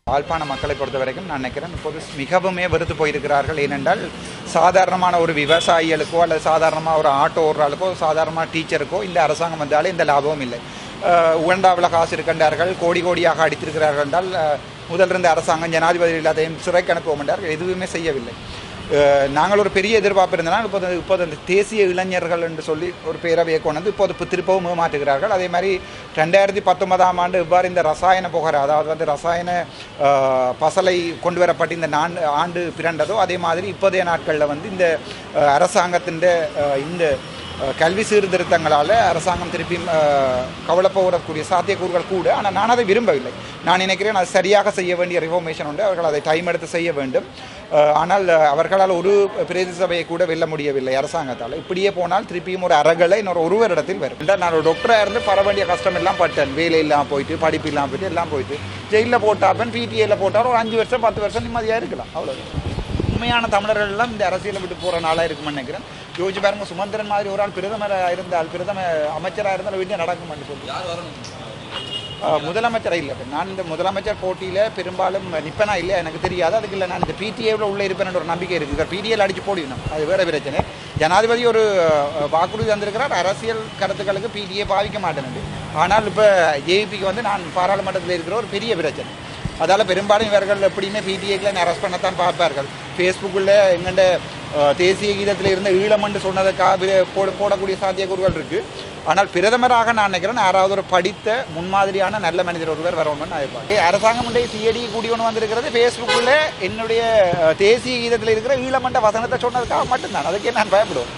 யாழ்ப்பாண மக்களை பொறுத்த வரைக்கும் நான் நினைக்கிறேன் இப்போது மிகவுமே வெறுத்து போயிருக்கிறார்கள். ஏனென்றால் சாதாரணமான ஒரு விவசாயிகளுக்கோ அல்லது சாதாரணமாக ஒரு ஆட்டோ ஓடுறாளுக்கோ சாதாரணமாக டீச்சருக்கோ இந்த அரசாங்கம் வந்தாலே இந்த லாபமும் இல்லை. உகண்டாவில் காசு இருக்கின்றார்கள், கோடி கோடியாக அடித்திருக்கிறார்கள் என்றால் முதல் இருந்த அரசாங்கம் ஜனாதிபதி இல்லாதையும் சிறைக்கு அனுப்புவோம் என்றார்கள், எதுவுமே செய்யவில்லை. நாங்கள் ஒரு பெரிய எதிர்பார்ப்பு இருந்தனால் இப்போது அந்த தேசிய இளைஞர்கள் என்று சொல்லி ஒரு பேரவையை கொண்டு வந்து இப்போது திருப்பவும் மாற்றுகிறார்கள். அதே மாதிரி 2019ஆம் ஆண்டு இவ்வாறு இந்த ரசாயன புகை, அதாவது ரசாயன பசலை கொண்டு வரப்பட்டு இந்த ஆண்டு பிறண்டதோ அதே மாதிரி இப்போதைய நாட்களில் இந்த அரசாங்கத்தின் இந்த கல்வி சீர்திருத்தங்களால் அரசாங்கம் திருப்பி கவலைப்போகக்கூடிய சாத்தியக்கூறுகள் கூட. ஆனால் நான் அதை விரும்பவில்லை. நான் நினைக்கிறேன் அது சரியாக செய்ய வேண்டிய ரிஃபார்மேஷன் உண்டு, அவர்கள் அதை டைம் எடுத்து செய்ய வேண்டும். ஆனால் அவர்களால் ஒரு பிரதேச சபையை கூட வெல்ல முடியவில்லை அரசாங்கத்தால். இப்படியே போனால் திருப்பியும் ஒரு அரகலை ஒரு இடத்தில் வரும். நான் ஒரு டாக்டராக இருந்து பர வேண்டிய கஷ்டம் எல்லாம் பட்டேன். வேலை இல்லாமல் போயிட்டு, படிப்பு இல்லாமல் போயிட்டு, எல்லாம் போயிட்டு ஜெயிலில் போட்டாப்பன், பிடிஏயில் போட்டால் ஒரு 5 வருஷம் 10 வருஷம் நிம்மதியாக இருக்கலாம். அவ்வளோ உண்மையான தமிழர்கள் எல்லாம் இந்த அரசியலை விட்டு போகிற நாளாக இருக்கும்னு நினைக்கிறேன். யோசிச்சு பாருங்க, சுமந்திரன் மாதிரி ஒரு ஆள் பிரதமராக இருந்தால், அமைச்சராக இருந்தால் வீட்டில் நடக்கும்னு சொல்லி முதலமைச்சராக இல்லை. நான் இந்த முதலமைச்சர் போட்டியில் பெரும்பாலும் நிற்பனா இல்லை எனக்கு தெரியாது. அதுக்கு இல்லை, நான் இந்த பிடிஏவில் உள்ளே இருப்பேன் ஒரு நம்பிக்கை இருக்குது. பிடிஏவில் அடித்து போடணும், அது வேறு பிரச்சனை. ஜனாதிபதி ஒரு வாக்குறுதி தந்திருக்கிறார், அரசியல் கருத்துக்களுக்கு பிடிஏ பாவிக்க மாட்டேன்னு. ஆனால் இப்போ ஜேபிக்கு நான் பாராளுமன்றத்தில் இருக்கிற ஒரு பெரிய பிரச்சனை. அதால் பெரும்பாலும் இவர்கள் எப்படியுமே பிடிஏக்களை அரெஸ்ட் பண்ணத்தான் பார்ப்பார்கள். ஃபேஸ்புக்கில் எங்கள்ட தேசிய கீதத்தில் இருந்த ஈழமன்று சொன்னதுக்காக போடக்கூடிய சாத்தியக்கூறுகள் இருக்குது. ஆனால் பிரதமராக நான் நினைக்கிறேன் யாராவது ஒரு படித்த முன்மாதிரியான நல்ல மனிதர் ஒருவர் வரணும்னு நான் எதிர்பார்க்கிறேன். அரசாங்கம் சிஐடி கூடி ஒன்று வந்திருக்கிறது ஃபேஸ்புக்கில் என்னுடைய தேசிய கீதத்தில் இருக்கிற ஈழமன்ற வசனத்தை சொன்னதுக்காக மட்டும்தான். அதுக்கே நான் பயப்படுவேன்.